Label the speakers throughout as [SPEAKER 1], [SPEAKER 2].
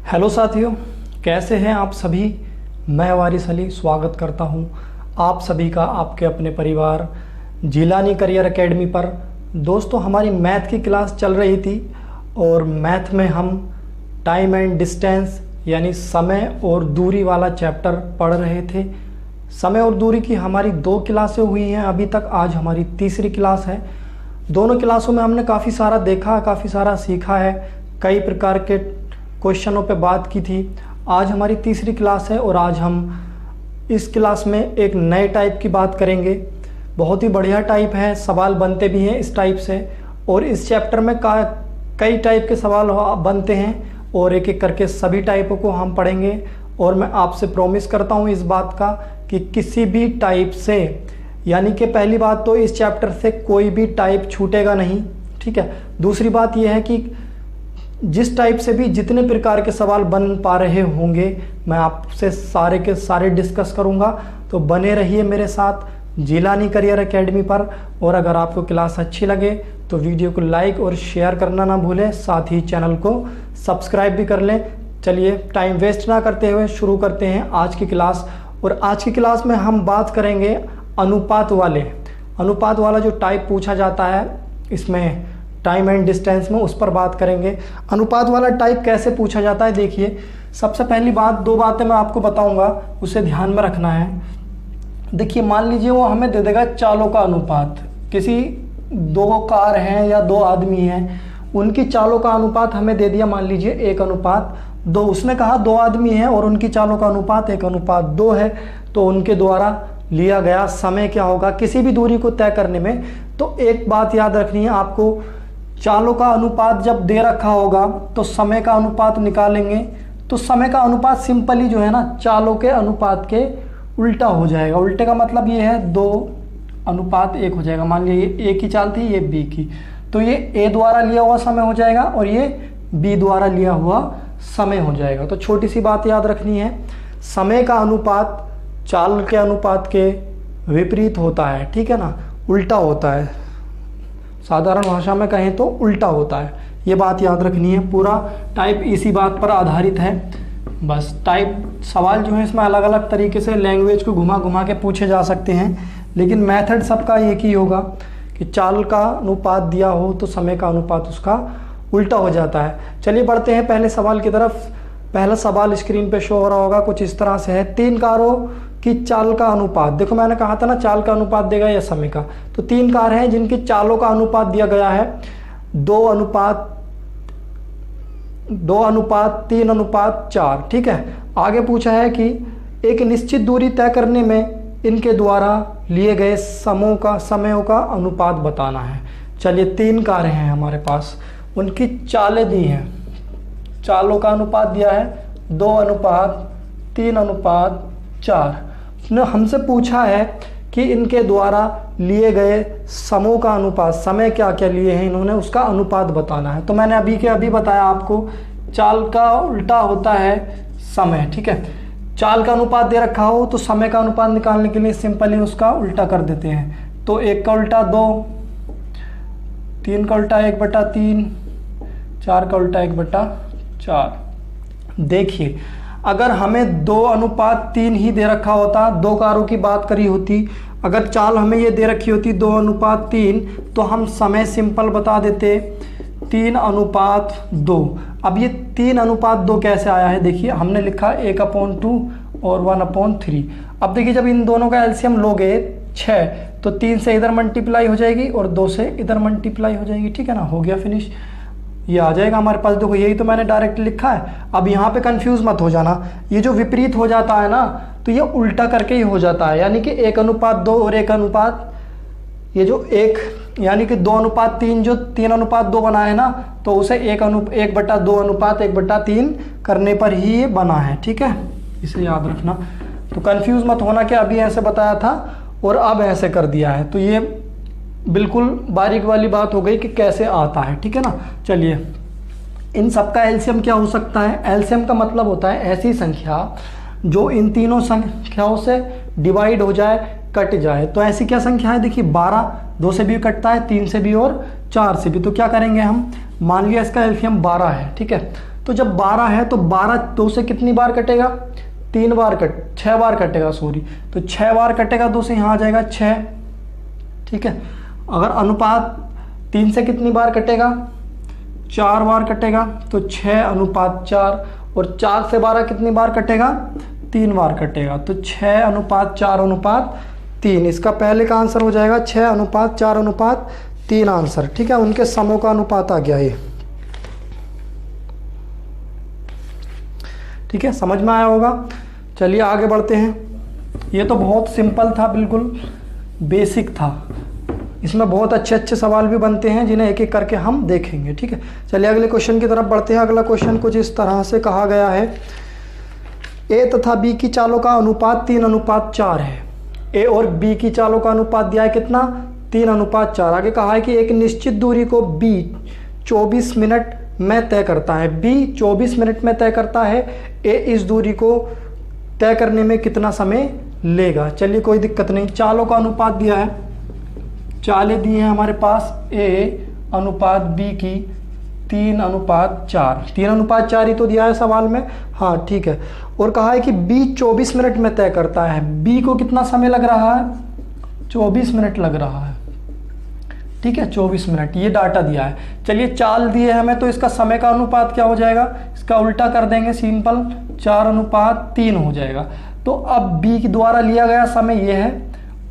[SPEAKER 1] Hello साथियों, कैसे हैं आप सभी। मैं वारिस अली स्वागत करता हूं आप सभी का आपके अपने परिवार जिलानी करियर एकेडमी पर। दोस्तों, हमारी मैथ की क्लास चल रही थी और मैथ में हम टाइम एंड डिस्टेंस यानी समय और दूरी वाला चैप्टर पढ़ रहे थे। समय और दूरी की हमारी 2 क्लासें हुई हैं अभी तक, आज हमारी तीसरी क्लास है। दोनों क्लासों में हमने काफ़ी सारा देखा, काफ़ी सारा सीखा है, कई प्रकार के क्वेश्चनों पे बात की थी। आज हमारी तीसरी क्लास है और आज हम इस क्लास में एक नए टाइप की बात करेंगे। बहुत ही बढ़िया टाइप है, सवाल बनते भी हैं इस टाइप से, और इस चैप्टर में कई टाइप के सवाल बनते हैं और एक एक करके सभी टाइपों को हम पढ़ेंगे। और मैं आपसे प्रॉमिस करता हूँ इस बात का कि किसी भी टाइप से, यानी कि पहली बात तो इस चैप्टर से कोई भी टाइप छूटेगा नहीं, ठीक है। दूसरी बात यह है कि जिस टाइप से भी जितने प्रकार के सवाल बन पा रहे होंगे मैं आपसे सारे के सारे डिस्कस करूंगा। तो बने रहिए मेरे साथ जिलानी करियर एकेडमी पर। और अगर आपको क्लास अच्छी लगे तो वीडियो को लाइक और शेयर करना ना भूलें, साथ ही चैनल को सब्सक्राइब भी कर लें। चलिए टाइम वेस्ट ना करते हुए शुरू करते हैं आज की क्लास। और आज की क्लास में हम बात करेंगे अनुपात वाला जो टाइप पूछा जाता है इसमें टाइम एंड डिस्टेंस में, उस पर बात करेंगे। अनुपात वाला टाइप कैसे पूछा जाता है, देखिए सबसे पहली बात 2 बातें मैं आपको बताऊंगा, उसे ध्यान में रखना है। देखिए मान लीजिए वो हमें दे देगा चालों का अनुपात, किसी 2 कार हैं या 2 आदमी हैं, उनकी चालों का अनुपात हमें दे दिया, मान लीजिए 1:2। उसने कहा 2 आदमी हैं और उनकी चालों का अनुपात 1:2 है। तो उनके द्वारा लिया गया समय क्या होगा किसी भी दूरी को तय करने में। तो एक बात याद रखनी है आपको, चालों का अनुपात जब दे रखा होगा तो समय का अनुपात निकालेंगे। तो समय का अनुपात सिंपली जो है ना चालों के अनुपात के उल्टा हो जाएगा। उल्टे का मतलब ये है 2:1 हो जाएगा। मान लीजिए ये A की चाल थी, ये B की, तो ये A द्वारा लिया हुआ समय हो जाएगा और ये B द्वारा लिया हुआ समय हो जाएगा। तो छोटी सी बात याद रखनी है, समय का अनुपात चाल के अनुपात के विपरीत होता है, ठीक है ना, उल्टा होता है। साधारण भाषा में कहें तो उल्टा होता है, ये बात याद रखनी है। पूरा टाइप इसी बात पर आधारित है। बस टाइप सवाल जो है इसमें अलग अलग तरीके से लैंग्वेज को घुमा घुमा के पूछे जा सकते हैं, लेकिन मेथड सबका एक ही होगा कि चाल का अनुपात दिया हो तो समय का अनुपात उसका उल्टा हो जाता है। चलिए बढ़ते हैं पहले सवाल की तरफ। पहला सवाल स्क्रीन पे शो हो रहा होगा, कुछ इस तरह से है। 3 कारों की चाल का अनुपात, देखो मैंने कहा था ना चाल का अनुपात देगा या समय का। तो 3 कार हैं जिनकी चालों का अनुपात दिया गया है 2:3:4, ठीक है। आगे पूछा है कि एक निश्चित दूरी तय करने में इनके द्वारा लिए गए समयों का अनुपात बताना है। चलिए 3 कारें हैं हमारे पास, उनकी चालें दी हैं, चालों का अनुपात दिया है 2:3:4। उसने हमसे पूछा है कि इनके द्वारा लिए गए समयों का अनुपात, समय क्या क्या लिए हैं इन्होंने, उसका अनुपात बताना है। तो मैंने अभी के अभी बताया आपको, चाल का उल्टा होता है समय, ठीक है। चाल का अनुपात दे रखा हो तो समय का अनुपात निकालने के लिए सिंपली उसका उल्टा कर देते हैं। तो 1 का उल्टा 2, 3 का उल्टा 1/3, 4 का उल्टा 1/4। देखिए अगर हमें 2:3 ही दे रखा होता, 2 कारों की बात करी होती, अगर चाल हमें ये दे रखी होती 2:3, तो हम समय सिंपल बता देते 3:2। अब ये 3:2 कैसे आया है, देखिए हमने लिखा 1/2 और 1/3। अब देखिए जब इन दोनों का एलसीएम लोगे 6, तो 3 से इधर मल्टीप्लाई हो जाएगी और 2 से इधर मल्टीप्लाई हो जाएगी, ठीक है ना, हो गया फिनिश। ये आ जाएगा हमारे पास, देखो यही तो मैंने डायरेक्ट लिखा है। अब यहाँ पे कंफ्यूज मत हो जाना, ये जो विपरीत हो जाता है ना तो ये उल्टा करके ही हो जाता है, यानी कि 1:2 और 1 ये जो 1 यानी कि 2:3 जो 3:2 बना है ना, तो उसे 1/2:1/3 करने पर ही ये बना है, ठीक है, इसे याद रखना। तो कंफ्यूज मत होना कि अभी ऐसे बताया था और अब ऐसे कर दिया है, तो ये बिल्कुल बारीक वाली बात हो गई कि कैसे आता है, ठीक है ना। चलिए इन सब का एलसीएम क्या हो सकता है, एलसीएम का मतलब होता है ऐसी संख्या जो इन तीनों संख्याओं से डिवाइड हो जाए, कट जाए। तो ऐसी क्या संख्या है, देखिए 12, 2 से भी कटता है, 3 से भी और 4 से भी। तो क्या करेंगे हम, मान लिया इसका एलसीएम 12 है, ठीक है। तो जब 12 है तो 12 2 से कितनी बार कटेगा, 3 बार 6 बार कटेगा, सॉरी, तो 6 बार कटेगा, 2 से यहाँ आ जाएगा 6, ठीक है। अगर अनुपात 3 से कितनी बार कटेगा, 4 बार कटेगा, तो 6:4, और 4 से 12 कितनी बार कटेगा, 3 बार कटेगा, तो 6:4:3। इसका पहले का आंसर हो जाएगा 6:4:3 आंसर, ठीक है। उनके समों का अनुपात आ गया ये, ठीक है, समझ में आया होगा। चलिए आगे बढ़ते हैं। ये तो बहुत सिंपल था, बिल्कुल बेसिक था। इसमें बहुत अच्छे अच्छे सवाल भी बनते हैं जिन्हें एक एक करके हम देखेंगे, ठीक है। चलिए अगले क्वेश्चन की तरफ बढ़ते हैं। अगला क्वेश्चन कुछ इस तरह से कहा गया है, ए तथा बी की चालों का अनुपात 3:4 है। ए और बी की चालों का अनुपात दिया है कितना, 3:4। आगे कहा है कि एक निश्चित दूरी को बी 24 मिनट में तय करता है, बी 24 मिनट में तय करता है, ए इस दूरी को तय करने में कितना समय लेगा। चलिए कोई दिक्कत नहीं, चालों का अनुपात दिया है, चालें दी हैं हमारे पास, ए अनुपात बी की 3:4, 3:4 ही तो दिया है सवाल में, हाँ ठीक है। और कहा है कि बी 24 मिनट में तय करता है, बी को कितना समय लग रहा है, 24 मिनट लग रहा है, ठीक है, 24 मिनट, ये डाटा दिया है। चलिए चाल दिए हमें, तो इसका समय का अनुपात क्या हो जाएगा, इसका उल्टा कर देंगे, सिंपल 4:3 हो जाएगा। तो अब बी द्वारा लिया गया समय ये है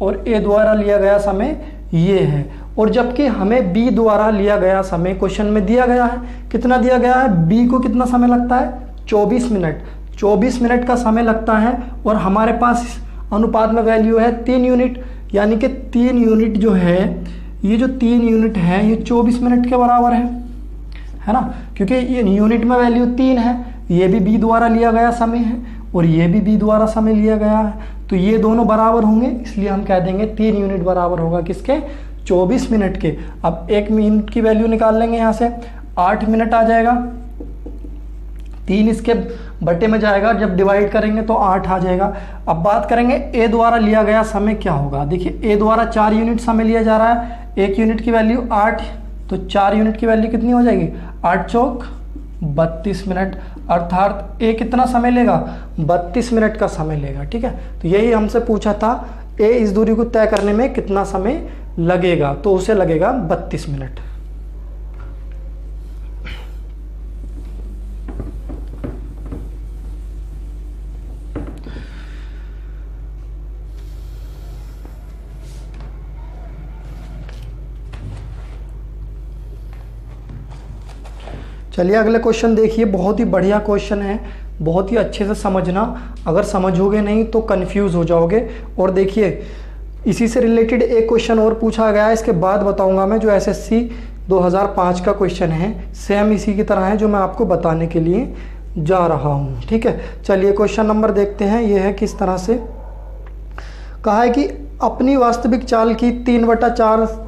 [SPEAKER 1] और ए द्वारा लिया गया समय ये है, और जबकि हमें बी द्वारा लिया गया समय क्वेश्चन में दिया गया है, कितना दिया गया है, बी को कितना समय लगता है, 24 मिनट, 24 मिनट का समय लगता है, और हमारे पास अनुपात में वैल्यू है 3 यूनिट, यानी कि 3 यूनिट जो है, ये जो 3 यूनिट है ये 24 मिनट के बराबर है ना, क्योंकि ये यूनिट में वैल्यू 3 है, ये भी बी द्वारा लिया गया समय है और ये भी बी द्वारा समय लिया गया है, तो ये दोनों बराबर होंगे, इसलिए हम कह देंगे 3 यूनिट बराबर होगा किसके, 24 मिनट के। अब 1 मिनट की वैल्यू निकाल लेंगे यहाँ से, 8 मिनट आ जाएगा, 3 इसके बटे में जाएगा, जब डिवाइड करेंगे तो 8 आ जाएगा। अब बात करेंगे ए द्वारा लिया गया समय क्या होगा। देखिए ए द्वारा 4 यूनिट समय लिया जा रहा है, 1 यूनिट की वैल्यू 8, तो 4 यूनिट की वैल्यू कितनी हो जाएगी, 8 चौक 32 मिनट, अर्थात ए कितना समय लेगा, 32 मिनट का समय लेगा, ठीक है। तो यही हमसे पूछा था, ए इस दूरी को तय करने में कितना समय लगेगा, तो उसे लगेगा 32 मिनट। चलिए अगले क्वेश्चन देखिए, बहुत ही बढ़िया क्वेश्चन है, बहुत ही अच्छे से समझना, अगर समझोगे नहीं तो कंफ्यूज हो जाओगे। और देखिए इसी से रिलेटेड एक क्वेश्चन और पूछा गया है, इसके बाद बताऊंगा मैं, जो एसएससी 2005 का क्वेश्चन है, सेम इसी की तरह है जो मैं आपको बताने के लिए जा रहा हूँ, ठीक है। चलिए क्वेश्चन नंबर देखते हैं, ये है किस तरह से कहा है कि अपनी वास्तविक चाल की 3/4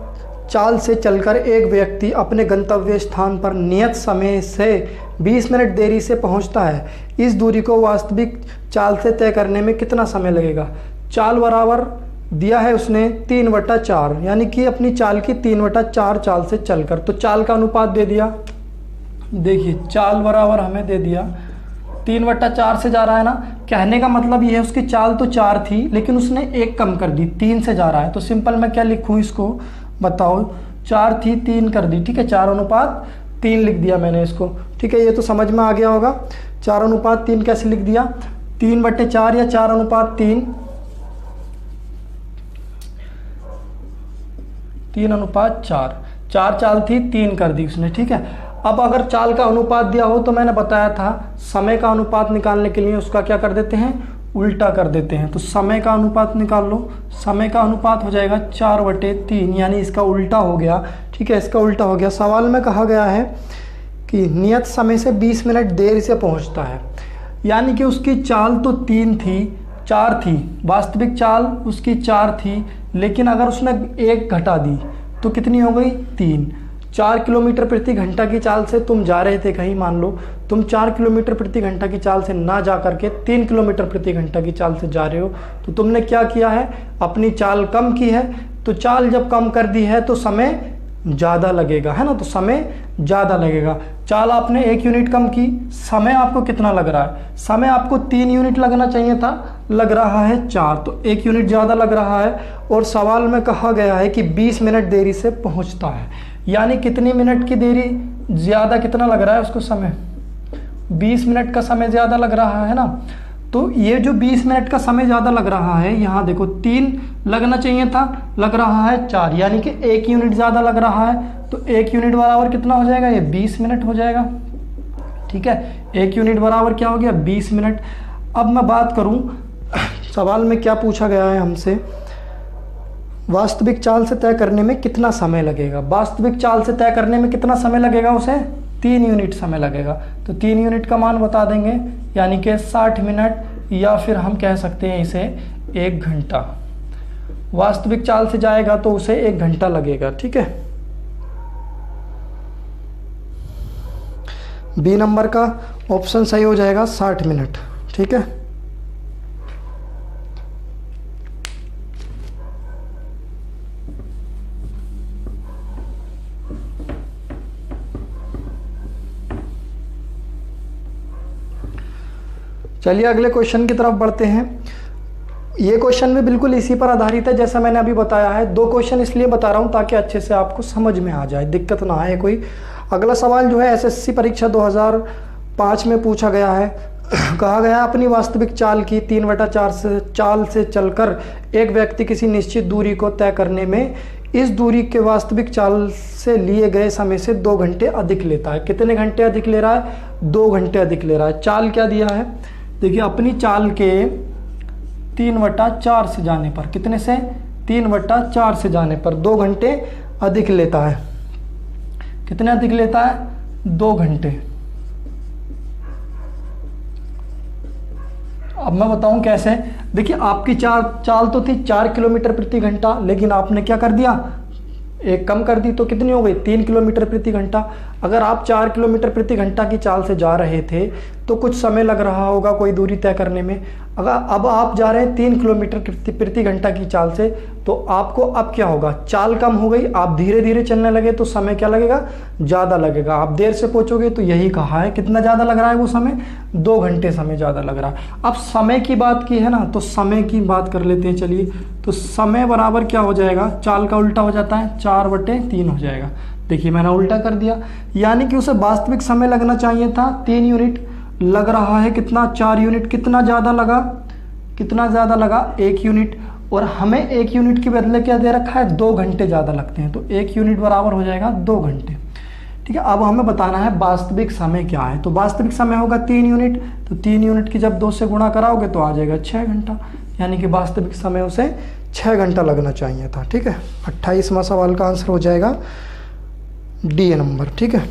[SPEAKER 1] चाल से चलकर एक व्यक्ति अपने गंतव्य स्थान पर नियत समय से 20 मिनट देरी से पहुंचता है, इस दूरी को वास्तविक चाल से तय करने में कितना समय लगेगा। चाल बराबर दिया है उसने 3/4, यानी कि अपनी चाल की 3/4 चाल से चलकर, तो चाल का अनुपात दे दिया, देखिए चाल बराबर हमें दे दिया 3/4 से जा रहा है ना, कहने का मतलब ये है उसकी चाल तो 4 थी लेकिन उसने 1 कम कर दी, 3 से जा रहा है, तो सिंपल मैं क्या लिखूं इसको बताओ, 4 थी 3 कर दी, ठीक है, 4/3 लिख दिया मैंने इसको, ठीक है। ये तो समझ में आ गया होगा, 4/3 कैसे लिख दिया, 3/4 या 4/3, 3/4, 4 चाल थी 3 कर दी उसने, ठीक है। अब अगर चाल का अनुपात दिया हो तो मैंने बताया था समय का अनुपात निकालने के लिए उसका क्या कर देते हैं, उल्टा कर देते हैं, तो समय का अनुपात निकाल लो, समय का अनुपात हो जाएगा 4/3, यानी इसका उल्टा हो गया, ठीक है, इसका उल्टा हो गया। सवाल में कहा गया है कि नियत समय से 20 मिनट देर से पहुंचता है, यानी कि उसकी चाल तो 3 थी, 4 थी, वास्तविक चाल उसकी 4 थी, लेकिन अगर उसने 1 घटा दी तो कितनी हो गई, 3। 4 किलोमीटर प्रति घंटा की चाल से तुम जा रहे थे कहीं, मान लो तुम 4 किलोमीटर प्रति घंटा की चाल से ना जा करके 3 किलोमीटर प्रति घंटा की चाल से जा रहे हो, तो तुमने क्या किया है, अपनी चाल कम की है, तो चाल जब कम कर दी है तो समय ज़्यादा लगेगा, है ना, तो समय ज़्यादा लगेगा। चाल आपने 1 यूनिट कम की, समय आपको कितना लग रहा है? समय आपको 3 यूनिट लगना चाहिए था, लग रहा है 4, तो 1 यूनिट ज़्यादा लग रहा है। और सवाल में कहा गया है कि 20 मिनट देरी से पहुंचता है, यानी कितनी मिनट की देरी ज़्यादा, कितना लग रहा है उसको समय? 20 मिनट का समय ज़्यादा लग रहा है ना। तो ये जो 20 मिनट का समय ज़्यादा लग रहा है, यहाँ देखो 3 लगना चाहिए था, लग रहा है 4, यानी कि 1 यूनिट ज़्यादा लग रहा है। तो 1 यूनिट बराबर कितना हो जाएगा? ये 20 मिनट हो जाएगा। ठीक है, 1 यूनिट बराबर क्या हो गया? 20 मिनट। अब मैं बात करूं, सवाल में क्या पूछा गया है हमसे, वास्तविक चाल से तय करने में कितना समय लगेगा? वास्तविक चाल से तय करने में कितना समय लगेगा उसे? 3 यूनिट समय लगेगा। तो 3 यूनिट का मान बता देंगे, यानी कि 60 मिनट, या फिर हम कह सकते हैं इसे 1 घंटा। वास्तविक चाल से जाएगा तो उसे 1 घंटा लगेगा। ठीक है, बी नंबर का ऑप्शन सही हो जाएगा, 60 मिनट। ठीक है, चलिए अगले क्वेश्चन की तरफ बढ़ते हैं। ये क्वेश्चन भी बिल्कुल इसी पर आधारित है जैसा मैंने अभी बताया है। 2 क्वेश्चन इसलिए बता रहा हूँ ताकि अच्छे से आपको समझ में आ जाए, दिक्कत ना आए कोई। अगला सवाल जो है एसएससी परीक्षा 2005 में पूछा गया है। कहा गया अपनी वास्तविक चाल की 3/4 से चाल से चलकर एक व्यक्ति किसी निश्चित दूरी को तय करने में इस दूरी के वास्तविक चाल से लिए गए समय से 2 घंटे अधिक लेता है। कितने घंटे अधिक ले रहा है? 2 घंटे अधिक ले रहा है। चाल क्या दिया है? देखिए, अपनी चाल के 3/4 से जाने पर, कितने से? 3/4 से जाने पर 2 घंटे अधिक लेता है। कितने अधिक लेता है? 2 घंटे। अब मैं बताऊं कैसे। देखिए, आपकी चाल तो थी 4 किलोमीटर प्रति घंटा, लेकिन आपने क्या कर दिया? 1 कम कर दी, तो कितनी हो गई? 3 किलोमीटर प्रति घंटा। अगर आप 4 किलोमीटर प्रति घंटा की चाल से जा रहे थे तो कुछ समय लग रहा होगा कोई दूरी तय करने में। अगर अब आप जा रहे हैं 3 किलोमीटर प्रति घंटा की चाल से, तो आपको अब क्या होगा? चाल कम हो गई, आप धीरे धीरे चलने लगे तो समय क्या लगेगा? ज़्यादा लगेगा। आप देर से पहुँचोगे तो यही कहा है, कितना ज़्यादा लग रहा है वो समय? 2 घंटे समय ज़्यादा लग रहा है। अब समय की बात की है ना, तो समय की बात कर लेते हैं। चलिए, तो समय बराबर क्या हो जाएगा? चाल का उल्टा हो जाता है, 4/3 हो जाएगा। देखिए, मैंने उल्टा कर दिया, यानी कि उसे वास्तविक समय लगना चाहिए था 3 यूनिट, लग रहा है कितना? 4 यूनिट। कितना ज़्यादा लगा? कितना ज़्यादा लगा? 1 यूनिट। और हमें 1 यूनिट के बदले क्या दे रखा है? 2 घंटे ज़्यादा लगते हैं, तो 1 यूनिट बराबर हो जाएगा 2 घंटे। ठीक है, अब हमें बताना है वास्तविक समय क्या है। तो वास्तविक समय होगा 3 यूनिट, तो 3 यूनिट की जब 2 से गुणा कराओगे तो आ जाएगा 6 घंटा, यानी कि वास्तविक समय उसे 6 घंटा लगना चाहिए था। ठीक है, 28वां सवाल का आंसर हो जाएगा डी नंबर। ठीक है,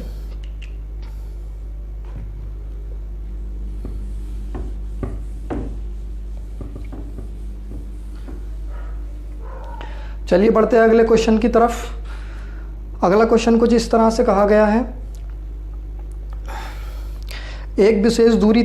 [SPEAKER 1] चलिए बढ़ते हैं अगले क्वेश्चन की तरफ। अगला क्वेश्चन कुछ इस तरह से कहा गया है, एक विशेष दूरी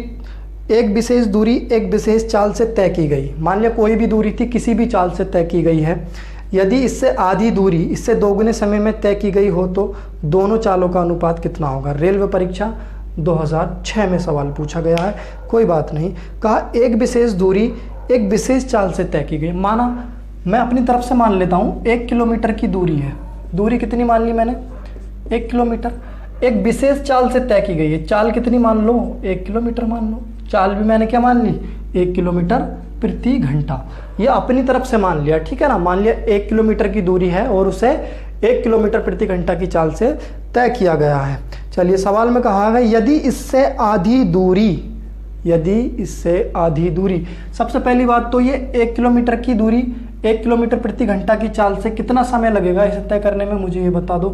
[SPEAKER 1] एक विशेष चाल से तय की गई। मान लिया कोई भी दूरी थी, किसी भी चाल से तय की गई है। यदि इससे आधी दूरी इससे 2 गुने समय में तय की गई हो तो दोनों चालों का अनुपात कितना होगा? रेलवे परीक्षा 2006 में सवाल पूछा गया है, कोई बात नहीं। कहा एक विशेष दूरी एक विशेष चाल से तय की गई। माना, मैं अपनी तरफ से मान लेता हूँ 1 किलोमीटर की दूरी है। दूरी कितनी मान ली मैंने? 1 किलोमीटर। एक विशेष चाल से तय की गई है। चाल कितनी मान लो? 1 किलोमीटर मान लो। चाल भी मैंने क्या मान ली? 1 किलोमीटर प्रति घंटा। ये अपनी तरफ से मान लिया, ठीक है ना। मान लिया 1 किलोमीटर की दूरी है और उसे 1 किलोमीटर प्रति घंटा की चाल से तय किया गया है। चलिए, सवाल में कहा है यदि इससे आधी दूरी, सबसे पहली बात तो ये 1 किलोमीटर की दूरी 1 किलोमीटर प्रति घंटा की चाल से कितना समय लगेगा इसे तय करने में, मुझे ये बता दो।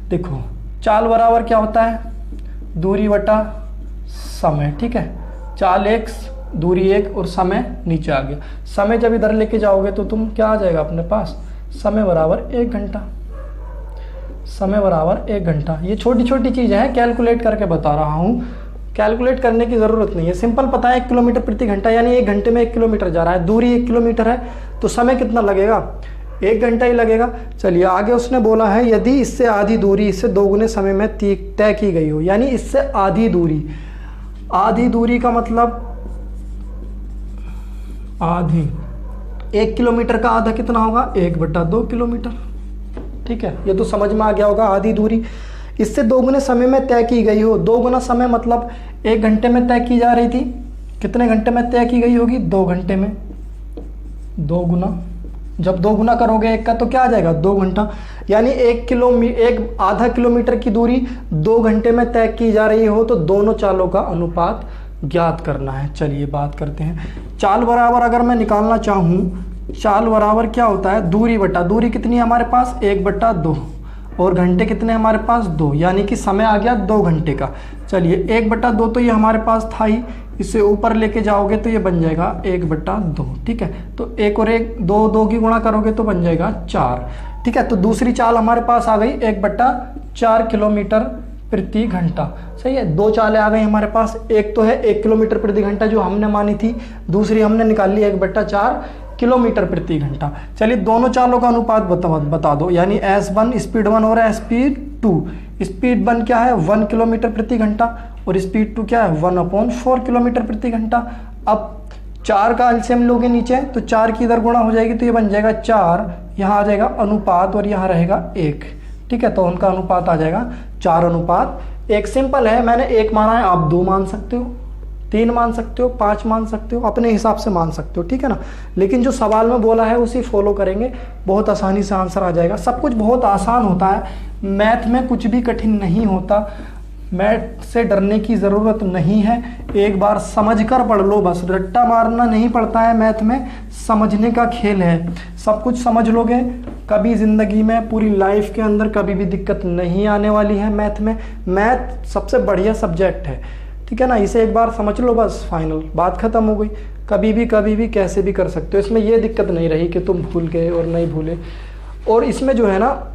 [SPEAKER 1] देखो, चाल बराबर क्या होता है? दूरी बटा समय। ठीक है, चाल 1, दूरी 1 और समय नीचे आ गया। समय जब इधर लेके जाओगे तो तुम क्या आ जाएगा अपने पास? समय बराबर 1 घंटा। समय बराबर 1 घंटा। ये छोटी छोटी चीज़ें हैं, कैलकुलेट करके बता रहा हूँ, कैलकुलेट करने की ज़रूरत नहीं है। सिंपल पता है 1 किलोमीटर प्रति घंटा यानी 1 घंटे में 1 किलोमीटर जा रहा है। दूरी 1 किलोमीटर है तो समय कितना लगेगा? 1 घंटा ही लगेगा। चलिए आगे उसने बोला है यदि इससे आधी दूरी इससे 2 गुने समय में तय की गई हो, यानी इससे आधी दूरी का मतलब आधी 1 किलोमीटर का आधा कितना होगा 1/2 किलोमीटर। ठीक है, ये तो समझ में आ गया होगा। आधी दूरी इससे 2 गुने समय में तय की गई हो, 2 गुना समय मतलब 1 घंटे में तय की जा रही थी, कितने घंटे में तय की गई होगी 2 घंटे में। 2 गुना, जब 2 गुना करोगे 1 का तो क्या आ जाएगा 2 घंटा, यानी 1 आधा किलोमीटर की दूरी 2 घंटे में तय की जा रही हो तो दोनों चालों का अनुपात ज्ञात करना है। चलिए बात करते हैं। चाल बराबर अगर मैं निकालना चाहूँ, चाल बराबर क्या होता है दूरी बटा, दूरी कितनी है हमारे पास 1/2 और घंटे कितने हमारे पास 2, यानी कि समय आ गया 2 घंटे का। चलिए 1/2 तो ये हमारे पास था ही, इससे ऊपर लेके जाओगे तो ये बन जाएगा 1/2। ठीक है, तो 1 और 1 2 की गुणा करोगे तो बन जाएगा 4। ठीक है, तो दूसरी चाल हमारे पास आ गई 1/4 किलोमीटर प्रति घंटा। सही है, 2 चालें आ गई हमारे पास। एक तो है 1 किलोमीटर प्रति घंटा जो हमने मानी थी, दूसरी हमने निकाल ली 1/4 किलोमीटर प्रति घंटा। चलिए दोनों चालों का अनुपात बता दो, यानी S1 स्पीड 1 और स्पीड 2। स्पीड 1 क्या है 1 किलोमीटर प्रति घंटा और स्पीड 2 क्या है 1/4 किलोमीटर प्रति घंटा। अब 4 का एलसीएम लोगे नीचे तो 4 की इधर गुणा हो जाएगी तो ये बन जाएगा 4, यहाँ आ जाएगा अनुपात और यहाँ रहेगा 1। ठीक है, तो उनका अनुपात आ जाएगा 4:1। सिंपल है, मैंने 1 माना है, आप 2 मान सकते हो, 3 मान सकते हो, 5 मान सकते हो, अपने हिसाब से मान सकते हो। ठीक है ना, लेकिन जो सवाल में बोला है उसी फॉलो करेंगे, बहुत आसानी से आंसर आ जाएगा। सब कुछ बहुत आसान होता है, मैथ में कुछ भी कठिन नहीं होता, मैथ से डरने की ज़रूरत नहीं है। एक बार समझ कर पढ़ लो बस, रट्टा मारना नहीं पड़ता है मैथ में, समझने का खेल है। सब कुछ समझ लोगे, कभी ज़िंदगी में पूरी लाइफ के अंदर कभी भी दिक्कत नहीं आने वाली है मैथ में। मैथ सबसे बढ़िया सब्जेक्ट है। ठीक है ना, इसे एक बार समझ लो बस, फाइनल बात खत्म हो गई। कभी भी कैसे भी कर सकते हो, इसमें ये दिक्कत नहीं रही कि तुम भूल गए और नहीं भूले। और इसमें जो है ना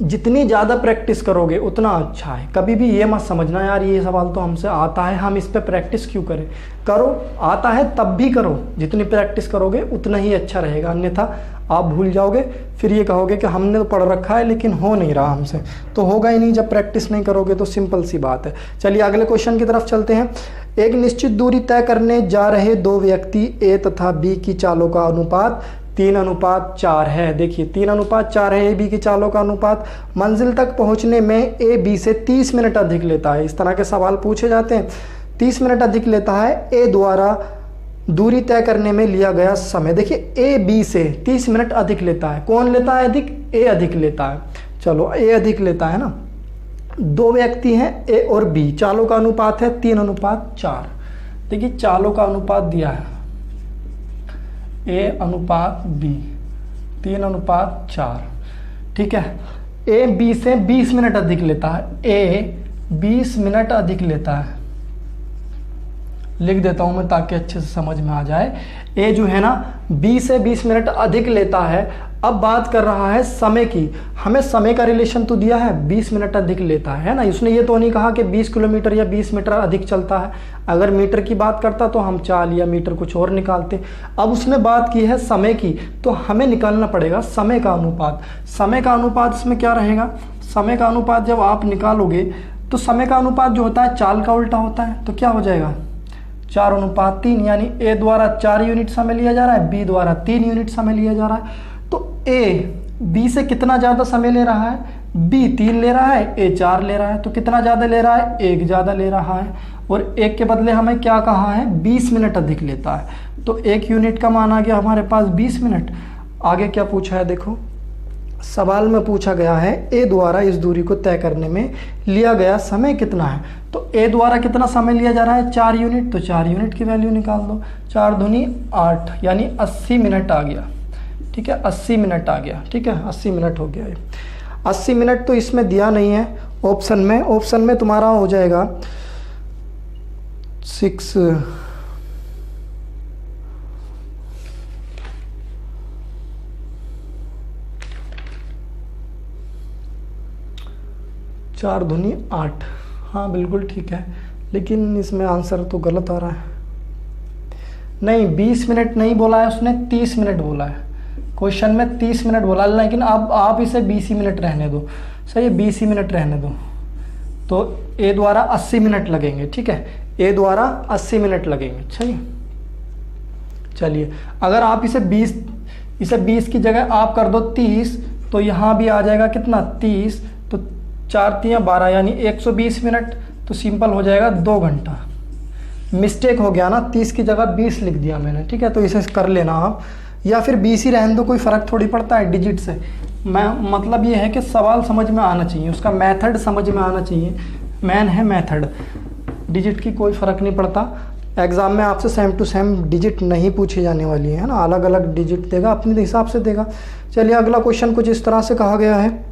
[SPEAKER 1] जितनी ज़्यादा प्रैक्टिस करोगे उतना अच्छा है। कभी भी ये मत समझना यार ये सवाल तो हमसे आता है, हम इस पे प्रैक्टिस क्यों करें। करो, आता है तब भी करो, जितनी प्रैक्टिस करोगे उतना ही अच्छा रहेगा, अन्यथा आप भूल जाओगे, फिर ये कहोगे कि हमने तो पढ़ रखा है लेकिन हो नहीं रहा हमसे, तो होगा ही नहीं जब प्रैक्टिस नहीं करोगे। तो सिंपल सी बात है। चलिए अगले क्वेश्चन की तरफ चलते हैं। एक निश्चित दूरी तय करने जा रहे 2 व्यक्ति ए तथा बी की चालों का अनुपात 3:4 है। देखिए 3:4 है ए बी की चालों का अनुपात। मंजिल तक पहुंचने में ए बी से 30 मिनट अधिक लेता है। इस तरह के सवाल पूछे जाते हैं। 30 मिनट अधिक लेता है ए द्वारा दूरी तय करने में लिया गया समय। देखिए ए बी से 30 मिनट अधिक लेता है। कौन लेता है अधिक? ए अधिक लेता है। चलो ए अधिक लेता है ना। 2 व्यक्ति हैं ए और बी, चालों का अनुपात है 3:4। देखिए चालों का अनुपात दिया है ए अनुपात बी 3:4। ठीक है, ए बी से 20 मिनट अधिक लेता है। ए 20 मिनट अधिक लेता है, लिख देता हूं मैं ताकि अच्छे से समझ में आ जाए। ए जो है ना 20 से 20 मिनट अधिक लेता है। अब बात कर रहा है समय की, हमें समय का रिलेशन तो दिया है 20 मिनट अधिक लेता है ना। उसने ये तो नहीं कहा कि 20 किलोमीटर या 20 मीटर अधिक चलता है। अगर मीटर की बात करता तो हम चाल या मीटर कुछ और निकालते। अब उसने बात की है समय की, तो हमें निकालना पड़ेगा समय का अनुपात। समय का अनुपात इसमें क्या रहेगा? समय का अनुपात जब आप निकालोगे तो समय का अनुपात जो होता है चाल का उल्टा होता है, तो क्या हो जाएगा 4:3, यानी ए द्वारा 4 यूनिट समय लिया जा रहा है, बी द्वारा 3 यूनिट समय लिया जा रहा है। तो ए बी से कितना ज़्यादा समय ले रहा है? बी 3 ले रहा है, ए 4 ले रहा है, तो कितना ज़्यादा ले रहा है? 1 ज़्यादा ले रहा है। और 1 के बदले हमें क्या कहा है? 20 मिनट अधिक लेता है। तो 1 यूनिट का मान आ गया हमारे पास 20 मिनट। आगे क्या पूछा है देखो, सवाल में पूछा गया है ए द्वारा इस दूरी को तय करने में लिया गया समय कितना है। तो ए द्वारा कितना समय लिया जा रहा है? 4 यूनिट, तो 4 यूनिट की वैल्यू निकाल दो। 4 दूनी 8, यानी 80 मिनट आ गया। ठीक है, 80 मिनट आ गया। ठीक है, 80 मिनट हो गया ये। 80 मिनट तो इसमें दिया नहीं है ऑप्शन में। ऑप्शन में तुम्हारा हो जाएगा 6 4 दूनी 8। हाँ बिल्कुल ठीक है, लेकिन इसमें आंसर तो गलत आ रहा है। नहीं 20 मिनट नहीं बोला है उसने, 30 मिनट बोला है। क्वेश्चन में 30 मिनट बोला, लेकिन अब आप इसे 20 ही मिनट रहने दो। सही है, 20 ही मिनट रहने दो। तो ए द्वारा 80 मिनट लगेंगे। ठीक है, ए द्वारा 80 मिनट लगेंगे। सही, चलिए अगर आप इसे 20 की जगह आप कर दो 30, तो यहाँ भी आ जाएगा कितना 30, तो 4 तियाँ 12 यानी 120 मिनट। तो सिंपल हो जाएगा 2 घंटा। मिस्टेक हो गया ना, 30 की जगह 20 लिख दिया मैंने। ठीक है, तो इसे कर लेना आप, या फिर 20 ही रहने दो, कोई फ़र्क थोड़ी पड़ता है डिजिट से। मैं मतलब ये है कि सवाल समझ में आना चाहिए, उसका मेथड समझ में आना चाहिए। मेन है मेथड, डिजिट की कोई फ़र्क नहीं पड़ता। एग्ज़ाम में आपसे सेम टू सेम डिजिट नहीं पूछी जाने वाली है ना, अलग अलग डिजिट देगा, अपने हिसाब से देगा। चलिए अगला क्वेश्चन कुछ इस तरह से कहा गया है।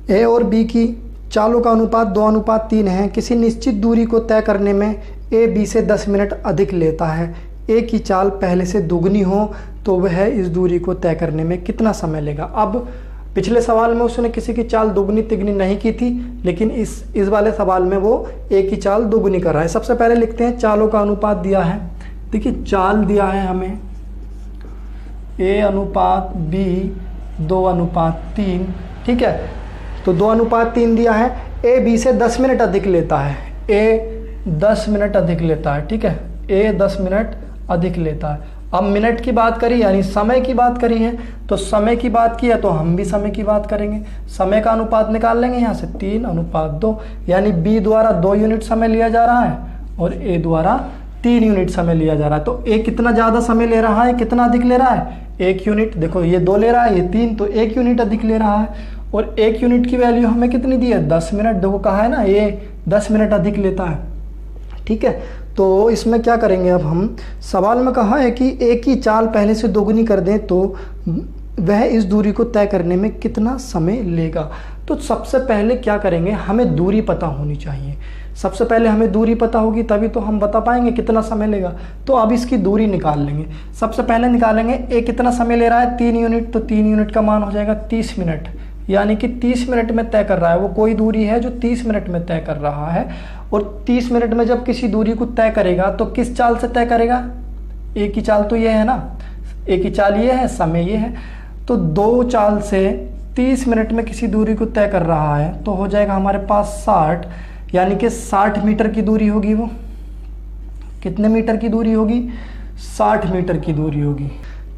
[SPEAKER 1] ए और बी की चालों का अनुपात 2:3 है। किसी निश्चित दूरी को तय करने में ए बी से 10 मिनट अधिक लेता है। ए की चाल पहले से दुगनी हो तो वह इस दूरी को तय करने में कितना समय लेगा। अब पिछले सवाल में उसने किसी की चाल दुगनी तिगनी नहीं की थी, लेकिन इस वाले सवाल में वो ए की चाल दुगनी कर रहा है। सबसे पहले लिखते हैं चालों का अनुपात दिया है। देखिए चाल दिया है हमें ए अनुपात बी 2:3। ठीक है, तो 2:3 दिया है। ए बी से 10 मिनट अधिक लेता है। ए 10 मिनट अधिक लेता है। ठीक है, ए 10 मिनट अधिक लेता है। अब मिनट की बात करी यानी समय की बात करी है, तो समय की बात की है तो हम भी समय की बात करेंगे। समय का अनुपात निकाल लेंगे यहाँ से 3:2, यानी बी द्वारा 2 यूनिट समय लिया जा रहा है और ए द्वारा 3 यूनिट समय लिया जा रहा है। तो ए कितना ज़्यादा समय ले रहा है, कितना अधिक ले रहा है, 1 यूनिट। देखो ये 2 ले रहा है, ये 3, तो 1 यूनिट अधिक ले रहा है। और 1 यूनिट की वैल्यू हमें कितनी दी है, 10 मिनट। देखो कहा है ना ये 10 मिनट अधिक लेता है। ठीक है, तो इसमें क्या करेंगे अब हम, सवाल में कहा है कि ए की चाल पहले से दोगुनी कर दें तो वह इस दूरी को तय करने में कितना समय लेगा। तो सबसे पहले क्या करेंगे, हमें दूरी पता होनी चाहिए। सबसे पहले हमें दूरी पता होगी तभी तो हम बता पाएंगे कितना समय लेगा। तो अब इसकी दूरी निकाल लेंगे। सबसे पहले निकालेंगे ए कितना समय ले रहा है, 3 यूनिट। तो 3 यूनिट का मान हो जाएगा 30 मिनट, यानी कि 30 मिनट में तय कर रहा है। वो कोई दूरी है जो 30 मिनट में तय कर रहा है। और 30 मिनट में जब किसी दूरी को तय करेगा तो किस चाल से तय करेगा, ए की चाल तो ये है ना, ए की चाल ये है, समय ये है। तो 2 चाल से 30 मिनट में किसी दूरी को तय कर रहा है तो हो जाएगा हमारे पास 60, यानी कि 60 मीटर की दूरी होगी। वो कितने मीटर की दूरी होगी, 60 मीटर की दूरी होगी।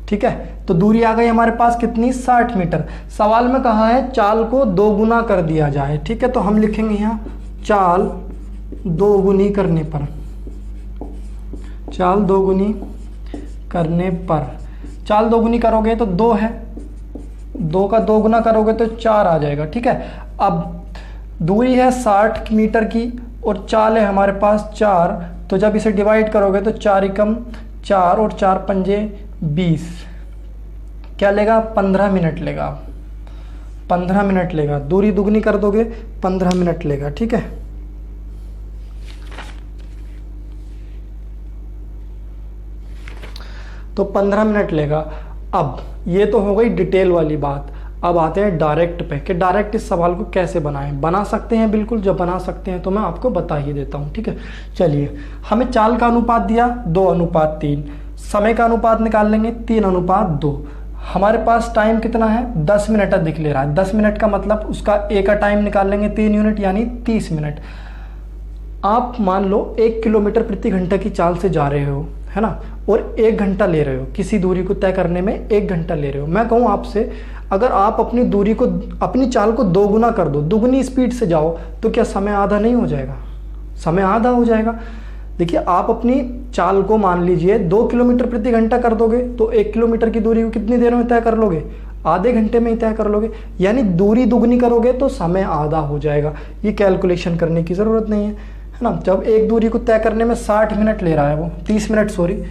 [SPEAKER 1] ठीक है, तो दूरी आ गई हमारे पास कितनी, 60 मीटर। सवाल में कहा है चाल को 2 गुना कर दिया जाए। ठीक है, तो हम लिखेंगे यहाँ चाल 2 गुनी करने पर, चाल 2 गुनी करने पर। चाल 2 गुनी करोगे तो 2 है, 2 का 2 गुना करोगे तो 4 आ जाएगा। ठीक है, अब दूरी है 60 मीटर की और चाल है हमारे पास 4, तो जब इसे डिवाइड करोगे तो 4 एकम 4 और 4 पंजे 20, क्या लेगा, 15 मिनट लेगा। 15 मिनट लेगा। दूरी दुगनी कर दोगे 15 मिनट लेगा। ठीक है, तो 15 मिनट लेगा। अब ये तो हो गई डिटेल वाली बात। अब आते हैं डायरेक्ट पे कि डायरेक्ट इस सवाल को कैसे बनाएं। बना सकते हैं बिल्कुल, जब बना सकते हैं तो मैं आपको बता ही देता हूँ। ठीक है, चलिए हमें चाल का अनुपात दिया 2:3, समय का अनुपात निकाल लेंगे 3:2। हमारे पास टाइम कितना है, 10 मिनट अधिक ले रहा है। 10 मिनट का मतलब उसका ए का टाइम निकाल लेंगे 3 यूनिट यानी 30 मिनट। आप मान लो 1 किलोमीटर प्रति घंटा की चाल से जा रहे हो, है ना, और 1 घंटा ले रहे हो, किसी दूरी को तय करने में 1 घंटा ले रहे हो। मैं कहूँ आपसे, अगर आप अपनी दूरी को, अपनी चाल को 2 गुना कर दो, दुगनी स्पीड से जाओ, तो क्या समय आधा नहीं हो जाएगा, समय आधा हो जाएगा। देखिए आप अपनी चाल को मान लीजिए 2 किलोमीटर प्रति घंटा कर दोगे तो 1 किलोमीटर की दूरी को कितनी देर में तय कर लोगे, आधे घंटे में ही तय कर लोगे। यानी दूरी दुगनी करोगे तो समय आधा हो जाएगा। ये कैलकुलेशन करने की ज़रूरत नहीं है, है ना। जब एक दूरी को तय करने में 60 मिनट ले रहा है, वो 30 मिनट सॉरी